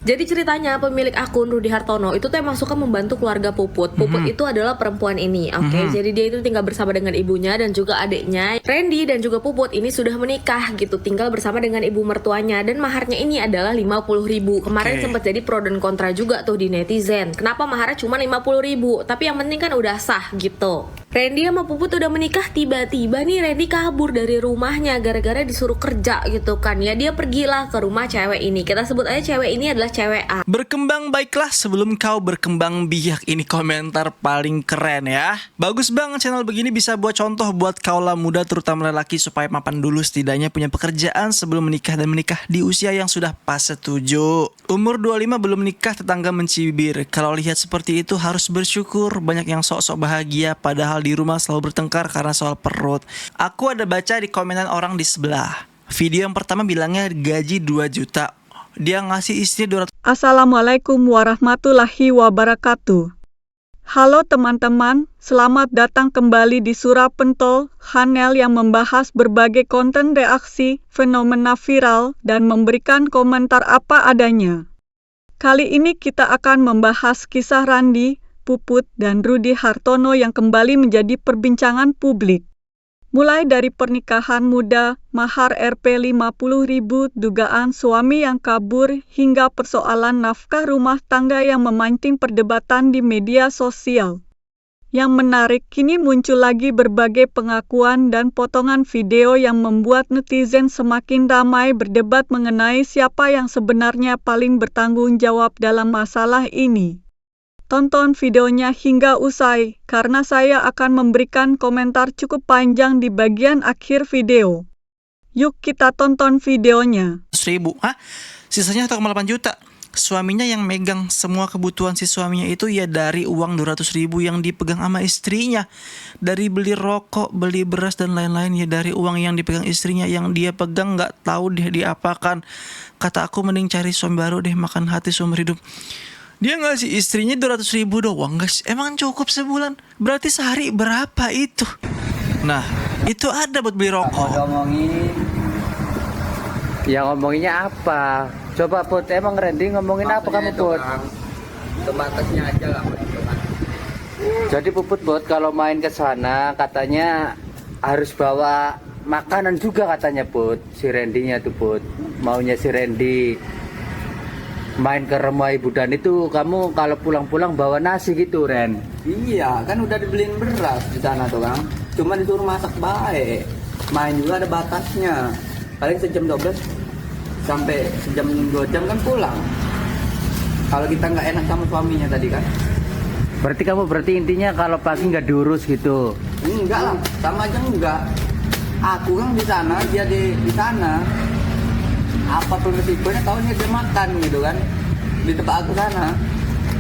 Jadi ceritanya pemilik akun Rudy Hartono itu tuh emang suka membantu keluarga Puput. Puput itu adalah perempuan ini, oke. Jadi dia itu tinggal bersama dengan ibunya dan juga adiknya. Randy dan juga Puput ini sudah menikah gitu, tinggal bersama dengan ibu mertuanya, dan maharnya ini adalah 50.000. Kemarin sempat jadi pro dan kontra juga tuh di netizen. Kenapa maharnya cuma 50.000? Tapi yang penting kan udah sah gitu. Randy sama Puput udah menikah, tiba-tiba nih Randy kabur dari rumahnya gara-gara disuruh kerja gitu kan. Ya dia pergilah ke rumah cewek ini. Kita sebut aja cewek ini adalah cewek A. Berkembang baiklah sebelum kau berkembang biak. Ini komentar paling keren ya. Bagus banget channel begini bisa buat contoh buat kaula muda terutama lelaki supaya mapan dulu, setidaknya punya pekerjaan sebelum menikah dan menikah di usia yang sudah pas setuju. Umur 25 belum nikah tetangga mencibir. Kalau lihat seperti itu harus bersyukur. Banyak yang sok-sok bahagia padahal di rumah selalu bertengkar karena soal perut. Aku ada baca di komenan orang di sebelah. Video yang pertama bilangnya gaji 2 juta. Dia ngasih istri 200. Assalamualaikum warahmatullahi wabarakatuh. Halo teman-teman, selamat datang kembali di Surah Pentol, channel yang membahas berbagai konten reaksi, fenomena viral, dan memberikan komentar apa adanya. Kali ini kita akan membahas kisah Randy, Puput, dan Rudy Hartono yang kembali menjadi perbincangan publik. Mulai dari pernikahan muda, mahar Rp 50.000, dugaan suami yang kabur, hingga persoalan nafkah rumah tangga yang memancing perdebatan di media sosial. Yang menarik, kini muncul lagi berbagai pengakuan dan potongan video yang membuat netizen semakin ramai berdebat mengenai siapa yang sebenarnya paling bertanggung jawab dalam masalah ini. Tonton videonya hingga usai, karena saya akan memberikan komentar cukup panjang di bagian akhir video. Yuk kita tonton videonya. 100.000. Hah? Sisanya 1,8 juta. Suaminya yang megang semua kebutuhan si suaminya itu ya dari uang 200.000 yang dipegang sama istrinya. Dari beli rokok, beli beras dan lain-lain ya dari uang yang dipegang istrinya, yang dia pegang nggak tahu dia diapakan. Kata aku mending cari suami baru deh, makan hati seumur hidup. Dia ngasih istrinya 200.000 doang guys. Emang cukup sebulan? Berarti sehari berapa itu? Nah, itu ada buat beli rokok. Ngomonginnya apa? Coba Put, emang Randy ngomongin apa kamu Put? Batasnya aja lah. Jadi Puput kalau main ke sana katanya harus bawa makanan juga katanya Put. Si Randy-nya tuh Put. Maunya si Randy main ke rumah ibu dan itu kamu kalau pulang-pulang bawa nasi gitu Ren. Iya, kan udah dibeliin beras di sana tuh Kang. Cuma disuruh masak baik. Main juga ada batasnya. Paling sejam 12 sampai sejam 2 jam kan pulang. Kalau kita nggak enak sama suaminya tadi kan. Berarti intinya kalau pagi nggak diurus gitu. Enggak lah, sama aja enggak. Aku kan di sana, dia di sana. Apapun resikonya tahunya dia makan gitu kan di tempat aku sana.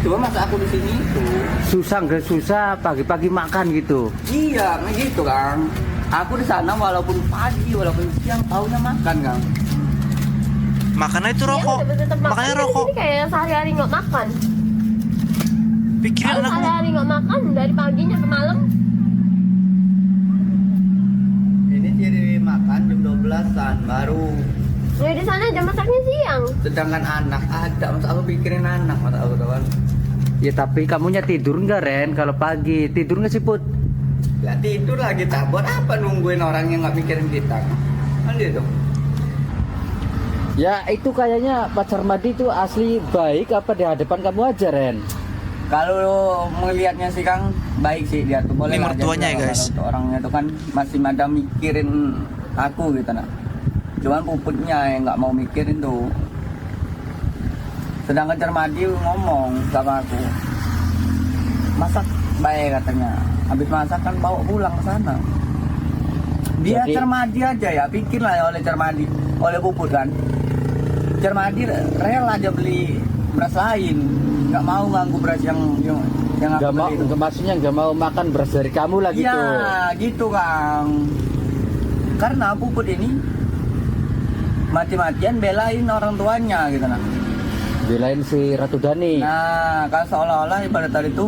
Cuma masa aku di sini itu susah nggak susah pagi-pagi makan gitu. Iya gitu Kang. Aku di sana walaupun pagi walaupun siang tahunya makan Kang. Makannya itu rokok. Makanya rokok. Ini kayak sehari-hari nggak makan. Pikirin Kalau anakmu. sehari-hari nggak makan dari paginya ke malam. Ini jadi makan jam 12-an baru. Ya di sana jam masaknya siang. Sedangkan anak ada, masa aku pikirin anak, masa aku kawan. Ya tapi kamunya tidur nggak Ren kalau pagi? Tidur nggak sih Put? Ya tidur lah kita, buat apa nungguin orang yang nggak mikirin kita? Kan gitu. Ya itu kayaknya pacar Madi itu asli baik apa di hadapan kamu aja Ren? Kalau melihatnya sih Kang, baik sih dia tuh. Boleh Ini lah mertuanya jadi ya, guys. kalau orangnya tuh kan masih ada mikirin aku gitu nah. Cuman Puputnya yang nggak mau mikirin tuh. Sedangkan Cermadi ngomong sama aku, masak baik katanya. Habis masak kan bawa pulang ke sana. Dia Jadi, Cermadi aja ya, pikir lah ya oleh Cermadi, oleh Puput kan. Cermadi rela aja beli beras lain, nggak mau ganggu beras yang nggak aku mau, beli itu. maksudnya nggak mau makan beras dari kamu lah gitu. Iya, gitu Kang. Karena Puput ini mati-matian belain orang tuanya gitu nah. Belain si Ratu Dani. Nah, kalau seolah-olah pada tadi itu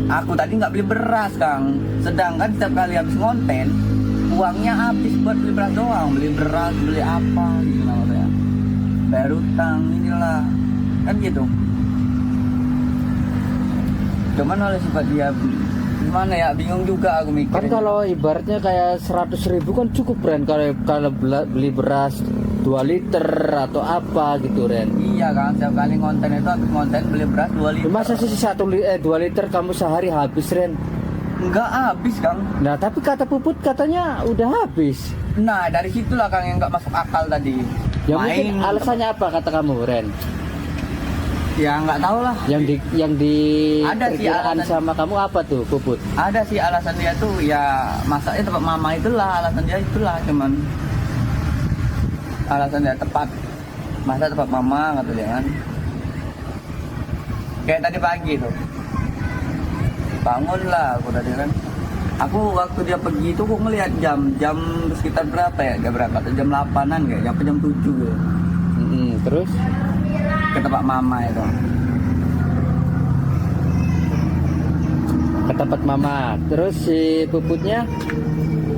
aku tadi nggak beli beras Kang. Sedangkan setiap kali habis konten uangnya habis buat beli beras doang, beli beras, beli apa gitu maksudnya. bayar utang inilah kan gitu. Cuman oleh sifat dia gimana ya, bingung juga aku mikir. Kan kalau ibaratnya kayak 100.000 kan cukup Ren, kalau beli beras 2 liter atau apa gitu Ren. Iya kan, setiap kali konten itu habis konten beli beras 2 liter. Masa sih 2 liter kamu sehari habis Ren? Enggak habis Kang. Nah tapi kata Puput katanya udah habis. Nah dari situlah Kang yang nggak masuk akal tadi. Ya mungkin alasannya apa kata kamu Ren? Ya nggak tahu lah. Yang di Ada sih perkiraan alasan. sama kamu apa tuh Puput? Ada sih alasan dia tuh ya masaknya tempat mama itulah, alasan dia itulah, cuman alasan dia tepat masa tempat mama kata dia kan. Kayak tadi pagi tuh bangunlah aku tadi kan, aku waktu dia pergi itu aku ngelihat jam sekitar berapa ya, dia berangkat jam 8-an kayak jam 7 gitu Terus? ke tempat mama itu. Ke tempat mama. Terus si Puputnya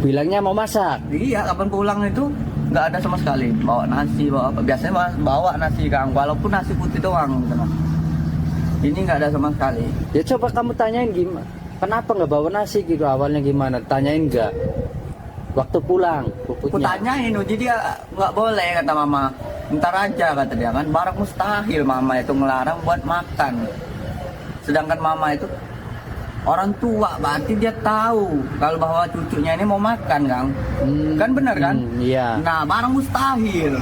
bilangnya mau masak. Iya, kapan pulang itu nggak ada sama sekali. Bawa nasi, bawa apa? Biasanya bawa nasi Kang, walaupun nasi putih doang. Gitu. Ini nggak ada sama sekali. Ya coba kamu tanyain gimana. Kenapa nggak bawa nasi gitu awalnya gimana? Tanyain nggak? Waktu pulang Aku Puputnya. tanyain, jadi dia nggak boleh kata mama. Ntar aja kata dia kan. Barang mustahil mama itu ngelarang buat makan. Sedangkan mama itu orang tua, berarti dia tahu kalau bahwa cucunya ini mau makan Kang. Kan benar kan? Iya. Nah, barang mustahil.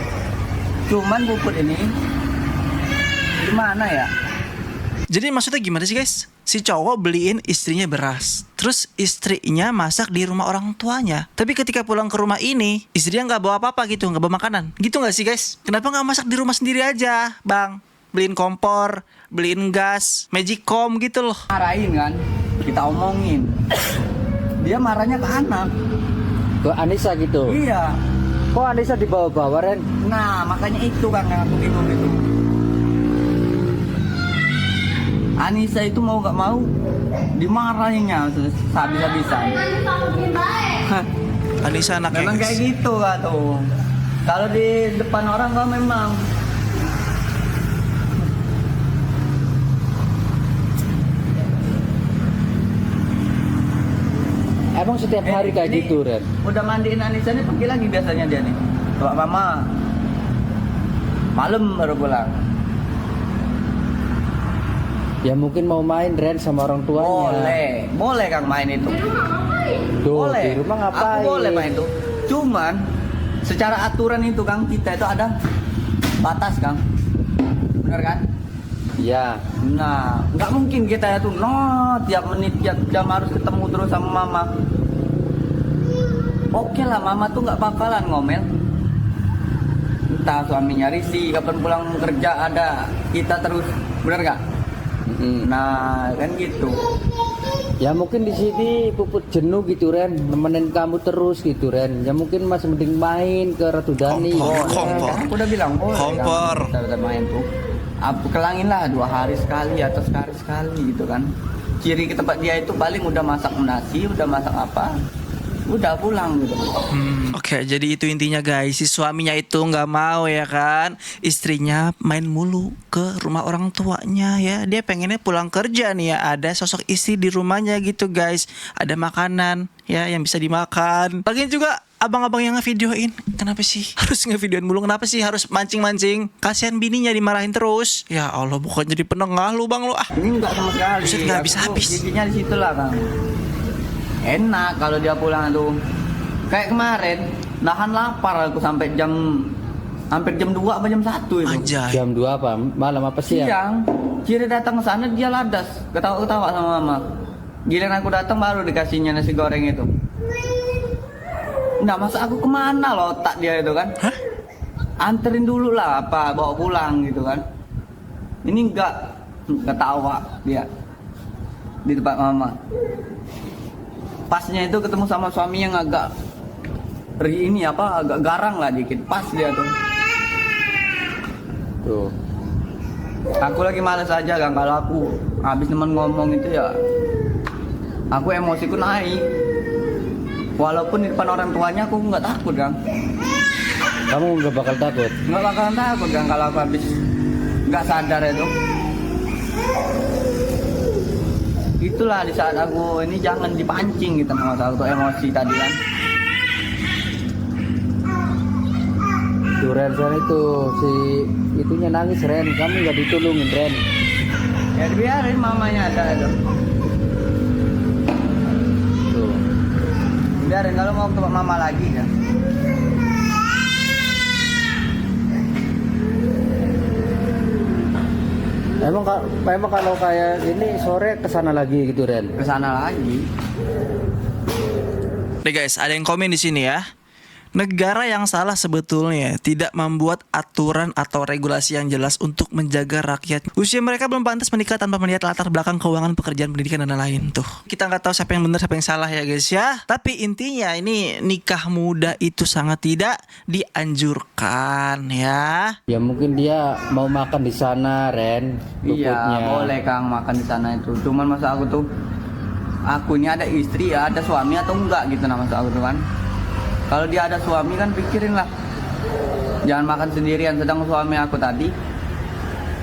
Cuman Puput ini gimana ya? Jadi maksudnya gimana sih guys? Si cowok beliin istrinya beras, terus istrinya masak di rumah orang tuanya. Tapi ketika pulang ke rumah ini, istrinya nggak bawa apa-apa gitu, nggak bawa makanan. Gitu nggak sih guys? Kenapa nggak masak di rumah sendiri aja, bang? Beliin kompor, beliin gas, magicom gitu loh. Marahin kan? Kita omongin. Dia marahnya ke anak. Ke Anissa gitu. Iya. Kok Anissa dibawa-bawa Ren? Nah, makanya itu kan yang aku bingung itu. Anissa itu mau gak mau dimarahinnya habis-habisan. Anissa anaknya Memang kayak guys. gitu kan tuh. Kalau di depan orang kan memang Emang setiap hari kayak ini gitu Ren? udah mandiin Anissa nih pergi lagi biasanya dia nih. Bapak mama malam baru pulang. Ya mungkin mau main Ren sama orang tuanya. Boleh Kang main itu. Tuh, Boleh. di rumah ngapain? Aku boleh main itu. Cuman secara aturan itu Kang, kita itu ada batas Kang. Bener kan? Iya. Nah, nggak mungkin kita itu tiap menit tiap jam harus ketemu terus sama mama. Oke lah, mama tuh nggak bakalan ngomel. Entah suaminya risih, kapan pulang kerja ada kita terus, bener nggak? Nah, kan gitu. Ya mungkin di sini Puput jenuh gitu Ren, nemenin kamu terus gitu Ren. Ya mungkin Mas mending main ke Ratu Dani. Kompor. Kan aku udah bilang boleh. Kompor. Kan? Kita main tuh. Aku kelangin lah 2 hari sekali atau sehari sekali gitu kan. Ciri ke tempat dia itu paling udah masak nasi, udah masak apa, udah pulang gitu. Oke, jadi itu intinya guys. Si suaminya itu nggak mau ya kan, istrinya main mulu ke rumah orang tuanya ya. Dia pengennya pulang kerja nih ya, ada sosok istri di rumahnya gitu guys. Ada makanan ya yang bisa dimakan. Lagian juga abang-abang yang ngevideoin, kenapa sih harus ngevideoin mulu? Kenapa sih harus mancing-mancing? Kasihan bininya dimarahin terus. Ya Allah, bukan jadi penengah lu bang lu ah. Ini enggak sama sekali. Buset, nggak habis-habis. Giginya di situ lah Kang. Enak kalau dia pulang tuh. Kayak kemarin nahan lapar aku sampai hampir jam 2 apa jam 1 itu. Anjay. Jam 2 apa? Malam apa siang? Siang. Kira datang ke sana dia ladas, ketawa-ketawa sama mama. Giliran aku datang baru dikasihnya nasi goreng itu. Nah, masa aku kemana loh otak dia itu kan? Hah? Anterin dulu lah apa bawa pulang gitu kan. Ini enggak ketawa dia di tempat mama. Pasnya itu ketemu sama suami yang agak agak garang lah dikit. Pas dia tuh. Tuh. Aku lagi males aja kan, kalau aku habis teman ngomong itu ya aku emosiku naik. Walaupun di depan orang tuanya aku nggak takut kan. Kamu nggak bakal takut? Nggak bakalan takut kan kalau aku habis nggak sadar itu. Itulah di saat aku ini jangan dipancing gitu sama aku tuh emosi tadi kan. Tuh Ren, Ren itu si itunya nangis Ren, kamu nggak ditolongin Ren. Ya biarin mamanya ada itu. Tuh. Biarin kalau mau ketemu mama lagi kan. Emang kalau kayak ini sore kesana lagi gitu Ren. Kesana lagi. Nih guys, ada yang komen di sini ya. Negara yang salah sebetulnya tidak membuat aturan atau regulasi yang jelas untuk menjaga rakyat. Usia mereka belum pantas menikah tanpa melihat latar belakang keuangan, pekerjaan, pendidikan, dan lain-lain. Tuh, kita nggak tahu siapa yang benar, siapa yang salah ya guys ya. Tapi intinya ini nikah muda itu sangat tidak dianjurkan ya. Ya mungkin dia mau makan di sana Ren. Iya, puputnya. boleh Kang makan di sana itu. Cuman masa aku tuh akunya ada istri ya, ada suami atau enggak gitu nah masa aku tuh kan. Kalau dia ada suami kan pikirin lah. Jangan makan sendirian, sedang suami aku tadi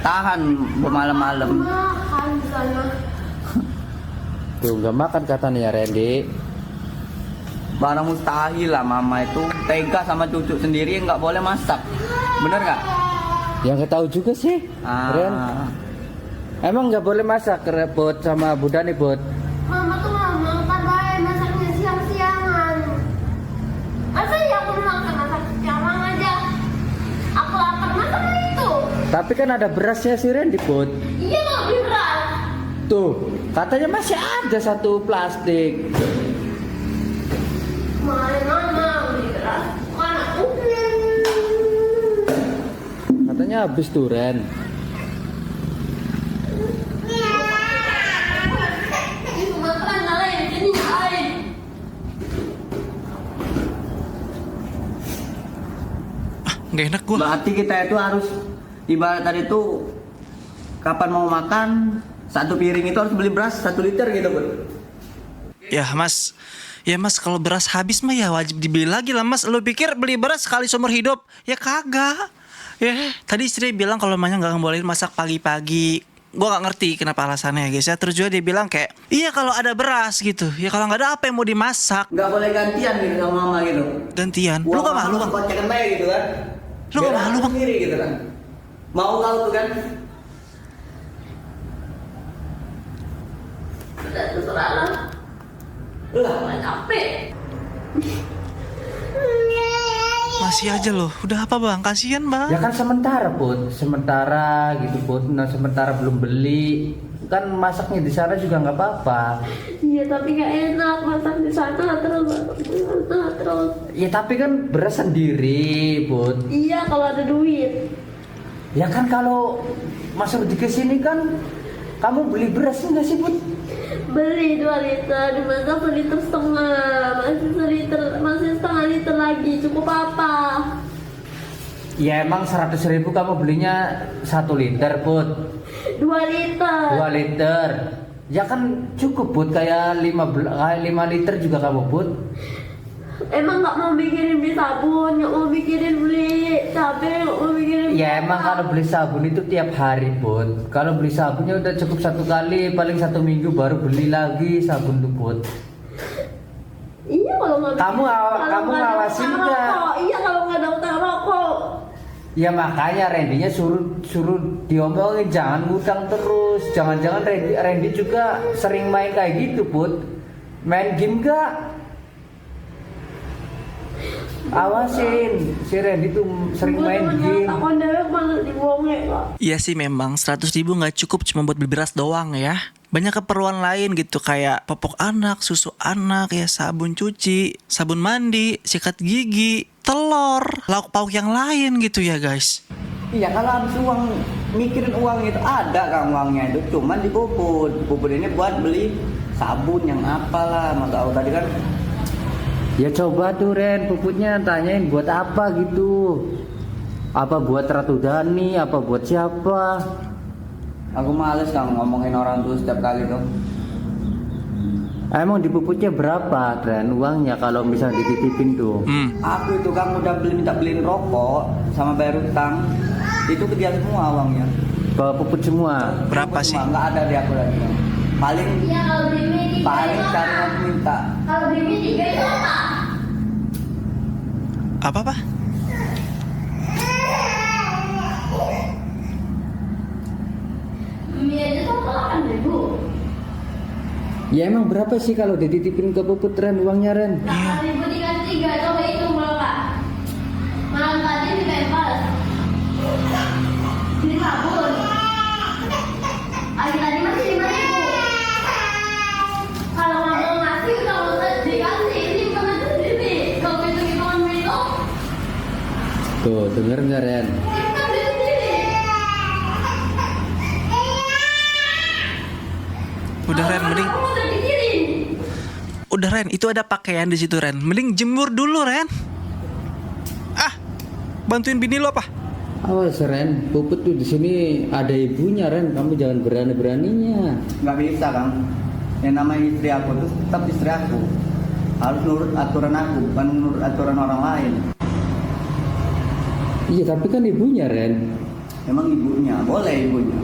tahan bermalam-malam. Makan di sana. Tuh nggak makan katanya ya Randy. Barang mustahil lah mama itu tega sama cucu sendiri nggak boleh masak. Bener nggak? Yang nggak tahu juga sih Ren. Emang nggak boleh masak Bot sama Bunda nih Bot. Mama tuh nggak makan baik, masaknya siang-siangan. Masa ya aku masak siang aja? Aku lapar masak itu. Tapi kan ada berasnya si Randy Bot. Iya nggak beras. Tuh katanya masih ada satu plastik. Kemarin mama beli beras, mana aku? Katanya habis tuh Ren. Itu makan lain, ini lain. Nggak enak gua. Berarti kita itu harus ibarat tadi tuh kapan mau makan satu piring itu harus beli beras 1 liter gitu Bud. Ya mas, kalau beras habis mah ya wajib dibeli lagi lah mas. Lo pikir beli beras sekali seumur hidup? Ya kagak. Ya tadi istri bilang kalau mamanya nggak ngebolehin masak pagi-pagi. Gue nggak ngerti kenapa alasannya ya guys ya. Terus juga dia bilang kayak, iya kalau ada beras gitu. Ya kalau nggak ada apa yang mau dimasak? Nggak boleh gantian gitu sama mama gitu. Gantian. Lu gak malu bang? Kocek baik gitu kan. Lu gak malu bang? Sendiri gitu kan. Mau kau tuh kan. Udah terserah lah. Lah, Capek. Masih aja loh. Udah apa bang? Kasian bang. Ya kan sementara Bot, sementara gitu Bot. Nah sementara belum beli. Kan masaknya di sana juga nggak apa-apa. Iya tapi nggak enak masak di sana terus. Ya tapi kan beras sendiri Bot. Iya kalau ada duit. Ya kan kalau masuk di kesini kan kamu beli beras enggak sih Bot? Beli 2 liter, dimasak 1,5 liter, masih setengah liter lagi, cukup apa? Ya emang 100.000 kamu belinya 1 liter Bot. 2 liter. 2 liter. Ya kan cukup Bot, kayak 5 liter juga kamu Bot. Emang nggak mau mikirin beli sabun, nggak mau mikirin beli cabai, nggak mau mikirin beli Ya emang apa. kalau beli sabun itu tiap hari Bot. Kalau beli sabunnya udah cukup 1 kali, paling 1 minggu baru beli lagi sabun tuh Bot. Iya kalau nggak Kamu ngawasin nggak? Iya kalau nggak ada utang rokok. Ya makanya Randy-nya suruh diomongin jangan ngutang terus. Jangan-jangan Randy juga sering main kayak gitu Bot. Main game gak? Awasin, si Randy tuh sering main game. Takon dewek banget dibohongin kok. Iya sih memang 100.000 nggak cukup cuma buat beli beras doang ya. Banyak keperluan lain gitu kayak popok anak, susu anak, ya sabun cuci, sabun mandi, sikat gigi, telur, lauk pauk yang lain gitu ya guys. Iya kalau habis uang mikirin uang itu ada kan uangnya itu cuman di puput. Puput ini buat beli sabun yang apalah mau tahu tadi kan. Ya coba tuh Ren, puputnya tanyain buat apa gitu. Apa buat Ratu Dani, apa buat siapa? Aku males kan ngomongin orang tuh setiap kali tuh. Emang di Puputnya berapa Ren uangnya kalau misalnya dititipin tuh? Aku itu kan udah minta beliin rokok sama bayar utang. Itu ke dia semua uangnya. Ke Puput semua. Berapa sih? Nggak ada di aku lagi. Paling cari yang minta. Kalau Brimi 3 itu apa? Apa? Mie aja tuh 8.000. Ya emang berapa sih kalau dititipin ke Puput Ren uangnya Ren? 8.000 dikasih 3, coba hitung berapa? Malam tadi di bebas. Ini kabur. Hari tadi masih 5.000. Kalau kamu ngasih, kalau dikasih, ini bukan itu sendiri. Kalau hitung-hitungan itu, Tuh denger nggak Ren? ini bukan duit sendiri. Udah Ren, mending Kamu udah dikirim. udah Ren, itu ada pakaian di situ Ren. Mending jemur dulu Ren. Bantuin bini lo apa? Awas Ren, Puput tuh di sini ada ibunya Ren, kamu jangan berani-beraninya. Nggak bisa Kang. Yang namanya istri aku tuh tetap istri aku. Harus nurut aturan aku, bukan nurut aturan orang lain. Iya tapi kan ibunya Ren. Emang ibunya, boleh ibunya.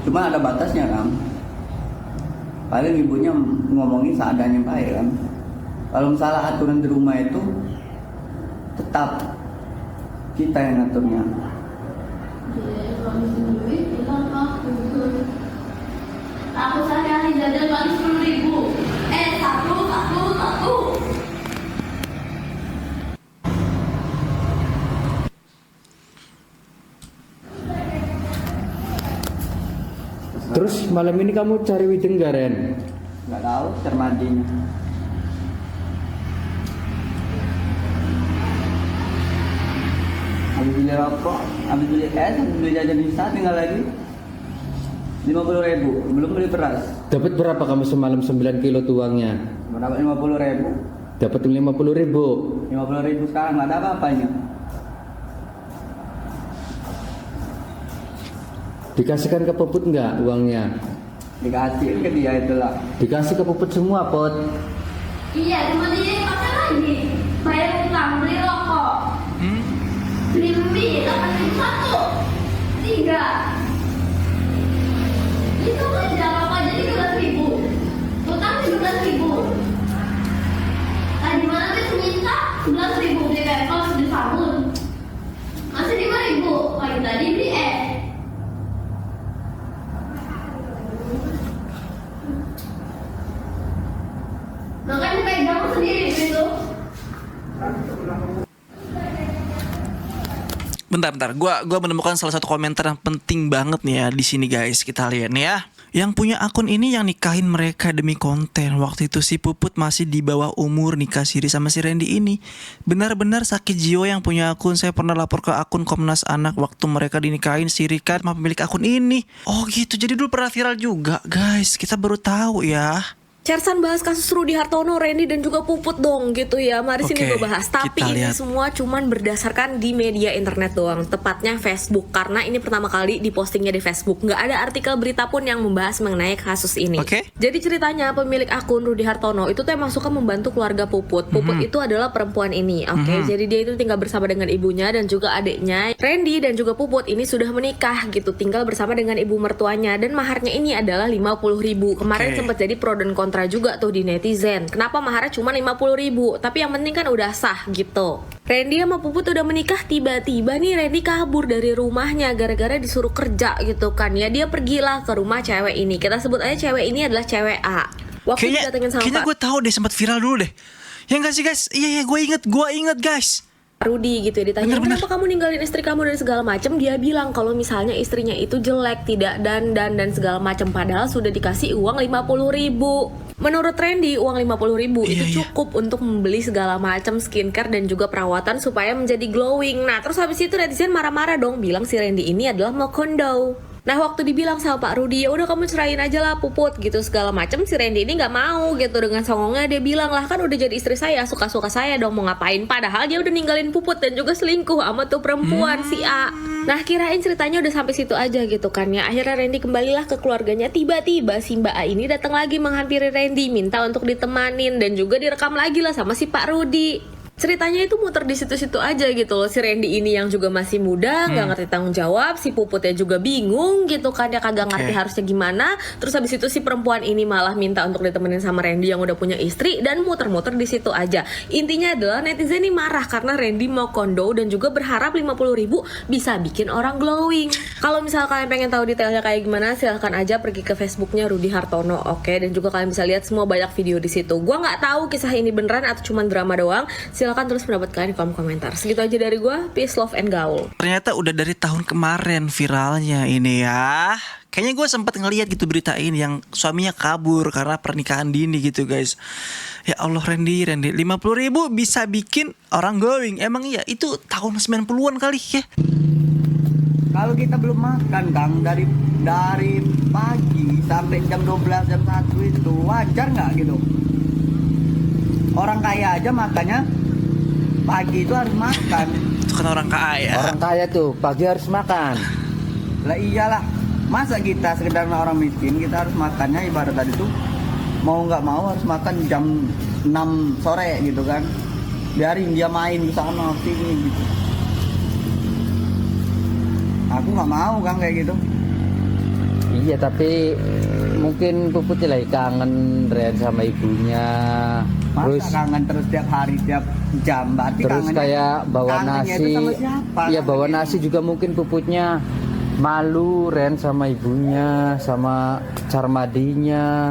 Cuma ada batasnya Kang. Paling ibunya ngomongin seadanya baik kan. Kalau misalnya aturan di rumah itu tetap kita yang ngaturnya. Aku sehari-hari jajan paling 10.000. Satu. Terus malam ini kamu cari Wideng nggak Ren? Nggak tahu termadinya. Habis beli rokok, habis beli es, habis beli jajan bisa tinggal lagi 50.000. Belum beli beras. Dapat berapa kamu semalam 9 kilo tuangnya? Dapat 50.000. Dapat 50.000. 50.000 sekarang nggak ada apa-apanya. Dikasihkan ke Puput nggak uangnya? Dikasih ke dia itulah. Dikasih ke Puput semua Pot. Iya, cuma dia pakai lagi. Bayar utang, beli rokok. Beli mie, 8.1. 3. Itu aja, rokok aja 13.000. Utang 17.000. Tadi malam dia minta 11.000 beli pempers di sabun. Masih 5.000. Pagi tadi beli es. Makanya pegang sendiri gitu. Bentar. Gua menemukan salah satu komentar yang penting banget nih ya di sini guys. Kita lihat nih ya. Yang punya akun ini yang nikahin mereka demi konten. Waktu itu si Puput masih di bawah umur nikah siri sama si Randy ini. Benar-benar sakit jiwa yang punya akun. Saya pernah lapor ke akun Komnas Anak waktu mereka dinikahin siri kan sama pemilik akun ini. Oh gitu. Jadi dulu pernah viral juga guys. Kita baru tahu ya. Chersan bahas kasus Rudy Hartono, Randy dan juga Puput dong gitu ya. Mari sini Oke, gue bahas. Tapi kita ini lihat. semua cuman berdasarkan di media internet doang. Tepatnya Facebook. Karena ini pertama kali dipostingnya di Facebook. Nggak ada artikel berita pun yang membahas mengenai kasus ini. Oke. Jadi ceritanya pemilik akun Rudy Hartono itu tuh emang suka membantu keluarga Puput. Puput itu adalah perempuan ini. Oke. Jadi dia itu tinggal bersama dengan ibunya dan juga adiknya. Randy dan juga Puput ini sudah menikah gitu. Tinggal bersama dengan ibu mertuanya. Dan maharnya ini adalah 50.000. Kemarin Oke. sempat jadi pro dan kontra juga tuh di netizen. Kenapa maharnya cuma 50.000? Tapi yang penting kan udah sah gitu. Randy sama Puput udah menikah, tiba-tiba nih Randy kabur dari rumahnya gara-gara disuruh kerja gitu kan. Ya dia pergilah ke rumah cewek ini. Kita sebut aja cewek ini adalah cewek A. Waktu didatengin sama Kayaknya Pak gue tahu deh, sempat viral dulu deh. Ya nggak sih guys? Iya gue inget guys. Rudy gitu ya, ditanya Bener-bener. kenapa kamu ninggalin istri kamu dan segala macam, dia bilang kalau misalnya istrinya itu jelek, tidak dan segala macam, padahal sudah dikasih uang 50.000. Menurut Randy uang 50.000 itu Iya. cukup untuk membeli segala macam skincare dan juga perawatan supaya menjadi glowing. Nah terus habis itu netizen marah-marah dong, bilang si Randy ini adalah mau kondo. Nah waktu dibilang sama Pak Rudy, ya udah kamu cerain aja lah Puput gitu segala macam, si Randy ini nggak mau gitu. Dengan songongnya dia bilang lah, kan udah jadi istri saya, suka-suka saya dong mau ngapain. Padahal dia udah ninggalin Puput dan juga selingkuh sama tuh perempuan si A. Nah kirain ceritanya udah sampai situ aja gitu kan ya. Akhirnya Randy kembalilah ke keluarganya. Tiba-tiba si Mbak A ini datang lagi menghampiri Randy, minta untuk ditemanin dan juga direkam lagi lah sama si Pak Rudi. Ceritanya itu muter di situ-situ aja gitu loh. Si Randy ini yang juga masih muda, nggak ngerti tanggung jawab. Si Puputnya juga bingung gitu kan, dia kagak ngerti harusnya gimana. Terus habis itu si perempuan ini malah minta untuk ditemenin sama Randy yang udah punya istri, dan muter-muter di situ aja. Intinya adalah netizen ini marah karena Randy mau kondo dan juga berharap 50.000 bisa bikin orang glowing. Kalau misal kalian pengen tahu detailnya kayak gimana, silahkan aja pergi ke Facebooknya Rudy Hartono, oke? Dan juga kalian bisa lihat semua banyak video di situ. Gua nggak tahu kisah ini beneran atau cuma drama doang. Silahkan tulis pendapat kalian di kolom komentar. Segitu aja dari gue. Peace, love, and gaul. Ternyata udah dari tahun kemarin viralnya ini ya. Kayaknya gue sempat ngeliat gitu berita ini yang suaminya kabur karena pernikahan dini gitu guys. Ya Allah Randy 50.000 bisa bikin orang glowing. Emang iya itu tahun 90-an kali ya. Kalau kita belum makan Kang dari pagi sampai jam 12 jam 1 itu wajar nggak gitu? Orang kaya aja makannya pagi itu harus makan. Itu kan orang kaya. Orang kaya tuh pagi harus makan. Lah iyalah, masa kita sekedar orang miskin kita harus makannya ibarat tadi tuh mau nggak mau harus makan jam 6 sore gitu kan. Biarin dia main di sana sini gitu. Aku nggak mau Kang kayak gitu. Iya tapi mungkin Puputnya lagi kangen Ren sama ibunya. Masa Terus kangen terus tiap hari tiap jam berarti terus kangennya- kayak bawa kangennya itu nasi. sama siapa? Iya bawa nasi juga mungkin Puputnya malu Ren sama ibunya sama Carmadinya.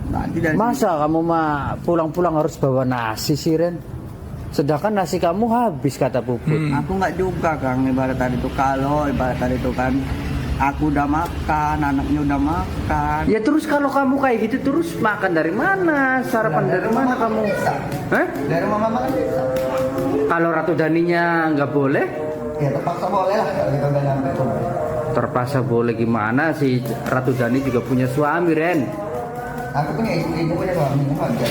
Berarti dari Masa kamu mah pulang-pulang harus bawa nasi sih Ren? Sedangkan nasi kamu habis kata Puput. aku nggak juga Kang ibarat tadi tuh kalau ibarat tadi tuh kan aku udah makan, anaknya udah makan. Ya terus kalau kamu kayak gitu terus makan dari mana? Sarapan dari mana kamu? Hah? Dari mama makan bisa. Kalau Ratu Daninya nggak boleh? Ya terpaksa boleh lah kalau kita udah nyampe tuh. Terpaksa boleh gimana sih? Ratu Dani juga punya suami Ren. Aku punya istri, ibu punya suami aja.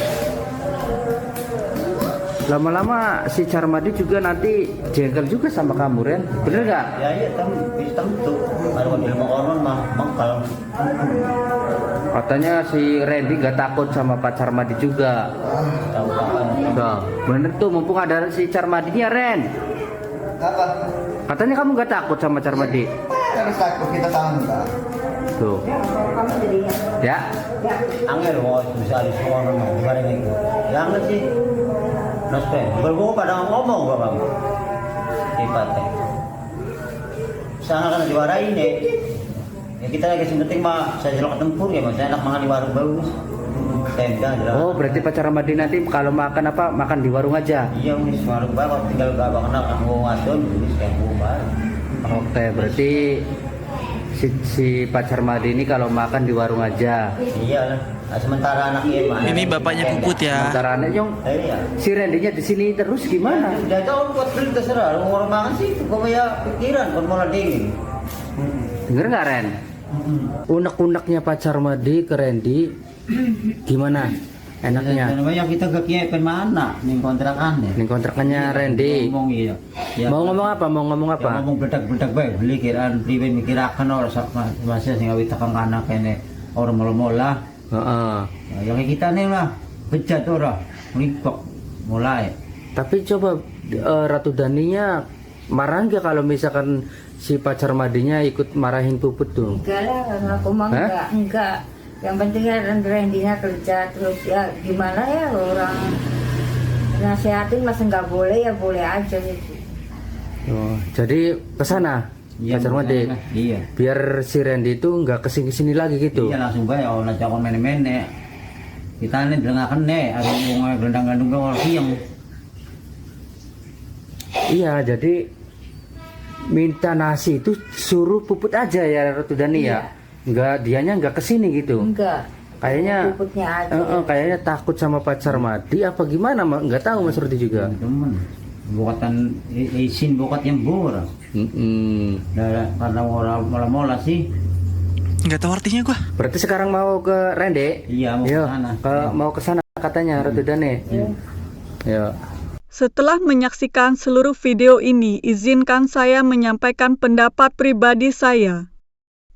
Lama-lama si Carmadi juga nanti jengkel juga sama kamu Ren. Bener nggak? Ya iya tentu kalau ilmu orang mah mengkal. Katanya si Randy nggak takut sama Pak Carmadi juga. Tahu kapan? Tuh, bener tuh mumpung ada si Carmadinya Ren. Apa? Katanya kamu nggak takut sama Carmadi. Harus takut kita tangga. Tuh. Ya. Angel mau bisa di semua orang mah gimana nih? Yang sih. Naspe, bergua pada ngomong gua bang. Tipat. Sana kan diwarai nih. Ya kita lagi penting mah saya jelek tempur ya, mas. Saya enak makan di warung bagus. Tenda jelas. Oh, berarti Pak Carmadi nanti kalau makan apa? Makan di warung aja. Iya, wis warung bagus tinggal gak bakal aku ngadon wis kayak gua. Oke, berarti si Pak Carmadi ini kalau makan di warung aja. Iya lah. Nah, sementara anaknya mana? Ini bapaknya Puput ya. Sementara aneh, Yong, Iya. si Randy-nya di sini terus gimana? Udah tahu buat beli terserah. Orang makan sih, kok ya pikiran, kon mau dingin. Denger nggak Ren? Unek-uneknya Pak Carmadi ke Randy gimana? Enaknya? Namanya kita ke Kiepen mana? Nih kontrakan ya. Ini kontrakannya Randy. Ngomong iya. Ya. Mau ngomong apa? Mau ngomong Ya, apa? ngomong bedak-bedak bae, beli kiraan priwe mikirakan orang masih sing awit tekan kana kene orang mola-mola. Heeh. Ya, yang kayak kita nih lah, bejat orang, ribok mulai. Tapi coba Ratu Daninya marah nggak kalau misalkan si Pak Carmadinya ikut marahin Puput tuh? Enggak lah, karena aku mah Hah? enggak. Yang penting kan Randy-nya kerja terus ya gimana ya orang nasihatin masa nggak boleh ya boleh aja gitu. Oh, jadi kesana Pak Carmadi. Iya. Biar si Randy itu nggak kesini-kesini lagi gitu. Iya langsung bae oh nak cakon mene-mene. Kita nih dengakan nih, ada bunga gelendang-gelendang orang siang. Iya, jadi minta nasi itu suruh Puput aja ya Ratu Dani ya. Enggak, dianya nggak kesini gitu. Enggak. Kayaknya Puputnya aja. kayaknya takut sama Pak Carmadi apa gimana nggak tahu Mas Rudi juga. Teman, bukatan izin bukat yang bor. Karena orang mola-mola sih. Nggak tahu artinya gua. Berarti sekarang mau ke Rende? Iya mau ke Yo, sana. mau ke sana katanya Ratu Dani. Iya. Yo. Setelah menyaksikan seluruh video ini, izinkan saya menyampaikan pendapat pribadi saya.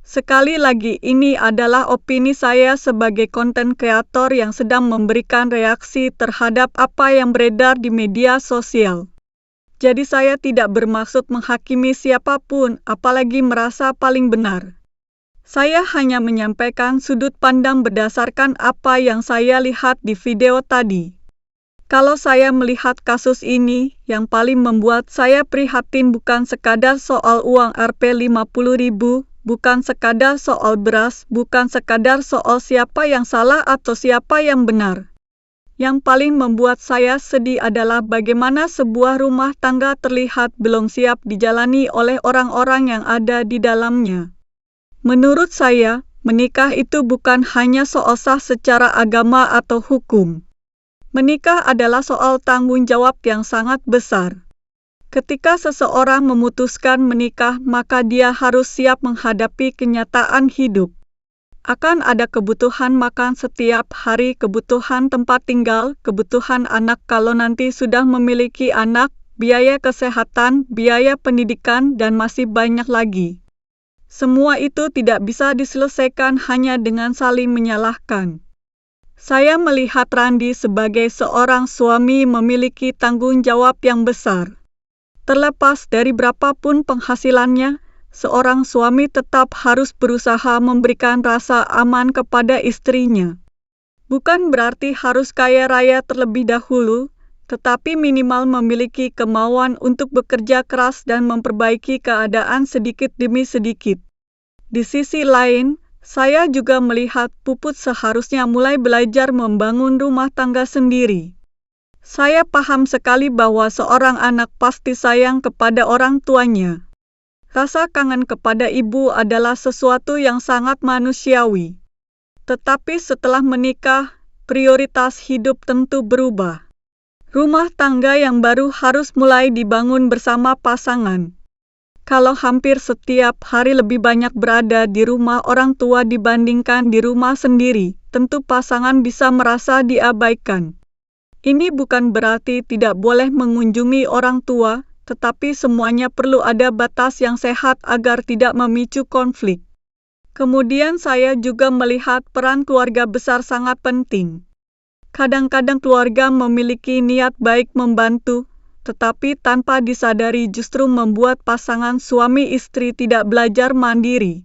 Sekali lagi, ini adalah opini saya sebagai konten kreator yang sedang memberikan reaksi terhadap apa yang beredar di media sosial. Jadi saya tidak bermaksud menghakimi siapapun, apalagi merasa paling benar. Saya hanya menyampaikan sudut pandang berdasarkan apa yang saya lihat di video tadi. Kalau saya melihat kasus ini, yang paling membuat saya prihatin bukan sekadar soal uang Rp50.000, bukan sekadar soal beras, bukan sekadar soal siapa yang salah atau siapa yang benar. Yang paling membuat saya sedih adalah bagaimana sebuah rumah tangga terlihat belum siap dijalani oleh orang-orang yang ada di dalamnya. Menurut saya, menikah itu bukan hanya soal sah secara agama atau hukum. Menikah adalah soal tanggung jawab yang sangat besar. Ketika seseorang memutuskan menikah, maka dia harus siap menghadapi kenyataan hidup. Akan ada kebutuhan makan setiap hari, kebutuhan tempat tinggal, kebutuhan anak kalau nanti sudah memiliki anak, biaya kesehatan, biaya pendidikan, dan masih banyak lagi. Semua itu tidak bisa diselesaikan hanya dengan saling menyalahkan. Saya melihat Randi sebagai seorang suami memiliki tanggung jawab yang besar. Terlepas dari berapapun penghasilannya, seorang suami tetap harus berusaha memberikan rasa aman kepada istrinya. Bukan berarti harus kaya raya terlebih dahulu, tetapi minimal memiliki kemauan untuk bekerja keras dan memperbaiki keadaan sedikit demi sedikit. Di sisi lain, saya juga melihat Puput seharusnya mulai belajar membangun rumah tangga sendiri. Saya paham sekali bahwa seorang anak pasti sayang kepada orang tuanya. Rasa kangen kepada ibu adalah sesuatu yang sangat manusiawi. Tetapi setelah menikah, prioritas hidup tentu berubah. Rumah tangga yang baru harus mulai dibangun bersama pasangan. Kalau hampir setiap hari lebih banyak berada di rumah orang tua dibandingkan di rumah sendiri, tentu pasangan bisa merasa diabaikan. Ini bukan berarti tidak boleh mengunjungi orang tua, tetapi semuanya perlu ada batas yang sehat agar tidak memicu konflik. Kemudian saya juga melihat peran keluarga besar sangat penting. Kadang-kadang keluarga memiliki niat baik membantu, tetapi tanpa disadari justru membuat pasangan suami istri tidak belajar mandiri.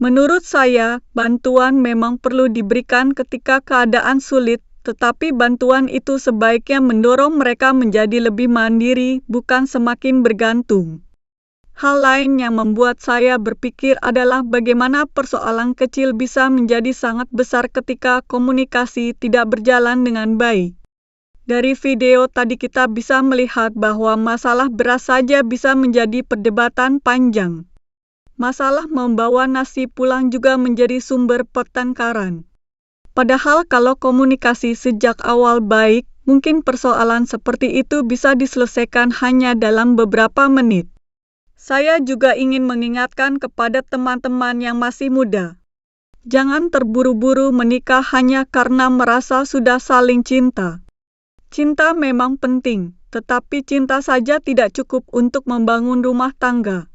Menurut saya, bantuan memang perlu diberikan ketika keadaan sulit, tetapi bantuan itu sebaiknya mendorong mereka menjadi lebih mandiri, bukan semakin bergantung. Hal lain yang membuat saya berpikir adalah bagaimana persoalan kecil bisa menjadi sangat besar ketika komunikasi tidak berjalan dengan baik. Dari video tadi kita bisa melihat bahwa masalah beras saja bisa menjadi perdebatan panjang. Masalah membawa nasi pulang juga menjadi sumber pertengkaran. Padahal kalau komunikasi sejak awal baik, mungkin persoalan seperti itu bisa diselesaikan hanya dalam beberapa menit. Saya juga ingin mengingatkan kepada teman-teman yang masih muda. Jangan terburu-buru menikah hanya karena merasa sudah saling cinta. Cinta memang penting, tetapi cinta saja tidak cukup untuk membangun rumah tangga.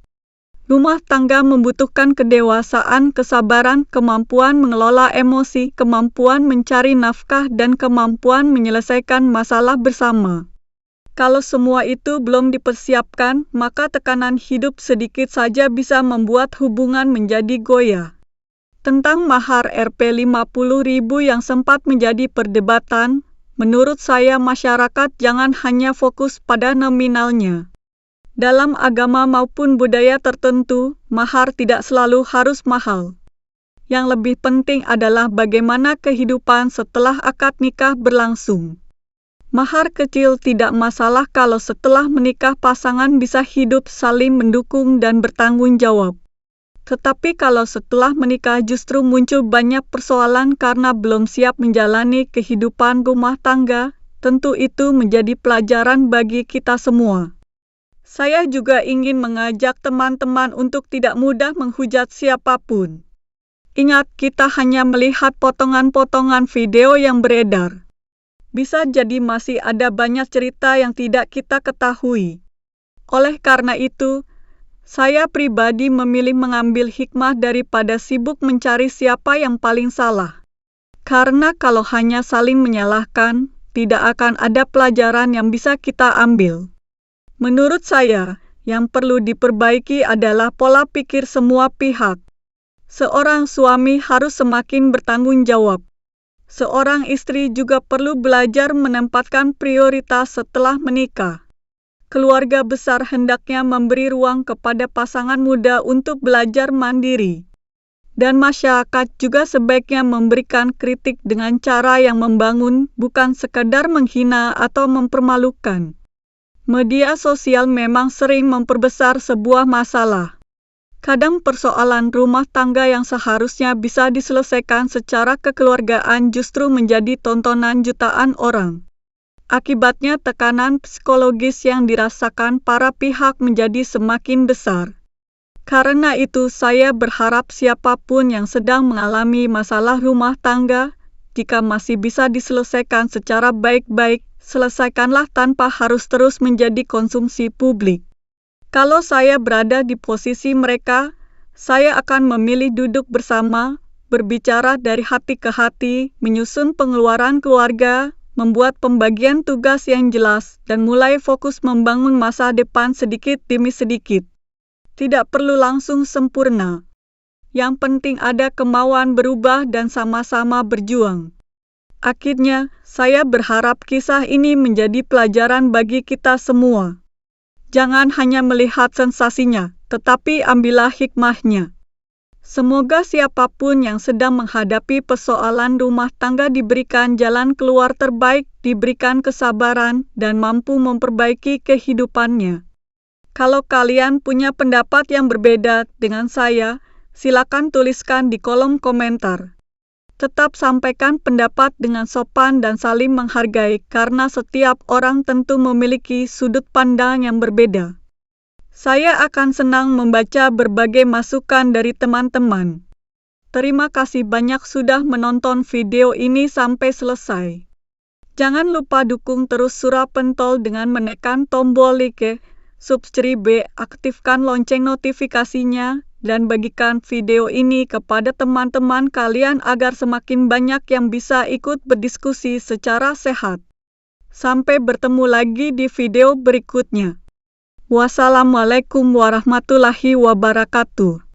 Rumah tangga membutuhkan kedewasaan, kesabaran, kemampuan mengelola emosi, kemampuan mencari nafkah, dan kemampuan menyelesaikan masalah bersama. Kalau semua itu belum dipersiapkan, maka tekanan hidup sedikit saja bisa membuat hubungan menjadi goyah. Tentang mahar Rp50.000 yang sempat menjadi perdebatan, menurut saya masyarakat jangan hanya fokus pada nominalnya. Dalam agama maupun budaya tertentu, mahar tidak selalu harus mahal. Yang lebih penting adalah bagaimana kehidupan setelah akad nikah berlangsung. Mahar kecil tidak masalah kalau setelah menikah pasangan bisa hidup saling mendukung dan bertanggung jawab. Tetapi kalau setelah menikah justru muncul banyak persoalan karena belum siap menjalani kehidupan rumah tangga, tentu itu menjadi pelajaran bagi kita semua. Saya juga ingin mengajak teman-teman untuk tidak mudah menghujat siapapun. Ingat, kita hanya melihat potongan-potongan video yang beredar. bisa jadi masih ada banyak cerita yang tidak kita ketahui. Oleh karena itu, saya pribadi memilih mengambil hikmah daripada sibuk mencari siapa yang paling salah. Karena kalau hanya saling menyalahkan, tidak akan ada pelajaran yang bisa kita ambil. Menurut saya, yang perlu diperbaiki adalah pola pikir semua pihak. Seorang suami harus semakin bertanggung jawab. Seorang istri juga perlu belajar menempatkan prioritas setelah menikah. Keluarga besar hendaknya memberi ruang kepada pasangan muda untuk belajar mandiri. Dan masyarakat juga sebaiknya memberikan kritik dengan cara yang membangun, bukan sekadar menghina atau mempermalukan. Media sosial memang sering memperbesar sebuah masalah. Kadang persoalan rumah tangga yang seharusnya bisa diselesaikan secara kekeluargaan justru menjadi tontonan jutaan orang. Akibatnya tekanan psikologis yang dirasakan para pihak menjadi semakin besar. Karena itu saya berharap siapapun yang sedang mengalami masalah rumah tangga, jika masih bisa diselesaikan secara baik-baik, selesaikanlah tanpa harus terus menjadi konsumsi publik. Kalau saya berada di posisi mereka, saya akan memilih duduk bersama, berbicara dari hati ke hati, menyusun pengeluaran keluarga, membuat pembagian tugas yang jelas, dan mulai fokus membangun masa depan sedikit demi sedikit. Tidak perlu langsung sempurna. Yang penting ada kemauan berubah dan sama-sama berjuang. Akhirnya, saya berharap kisah ini menjadi pelajaran bagi kita semua. Jangan hanya melihat sensasinya, tetapi ambillah hikmahnya. Semoga siapapun yang sedang menghadapi persoalan rumah tangga diberikan jalan keluar terbaik, diberikan kesabaran, dan mampu memperbaiki kehidupannya. Kalau kalian punya pendapat yang berbeda dengan saya, silakan tuliskan di kolom komentar. Tetap sampaikan pendapat dengan sopan dan saling menghargai karena setiap orang tentu memiliki sudut pandang yang berbeda. Saya akan senang membaca berbagai masukan dari teman-teman. Terima kasih banyak sudah menonton video ini sampai selesai. Jangan lupa dukung terus Surah Pentol dengan menekan tombol like, subscribe, aktifkan lonceng notifikasinya, dan bagikan video ini kepada teman-teman kalian agar semakin banyak yang bisa ikut berdiskusi secara sehat. Sampai bertemu lagi di video berikutnya. Wassalamualaikum warahmatullahi wabarakatuh.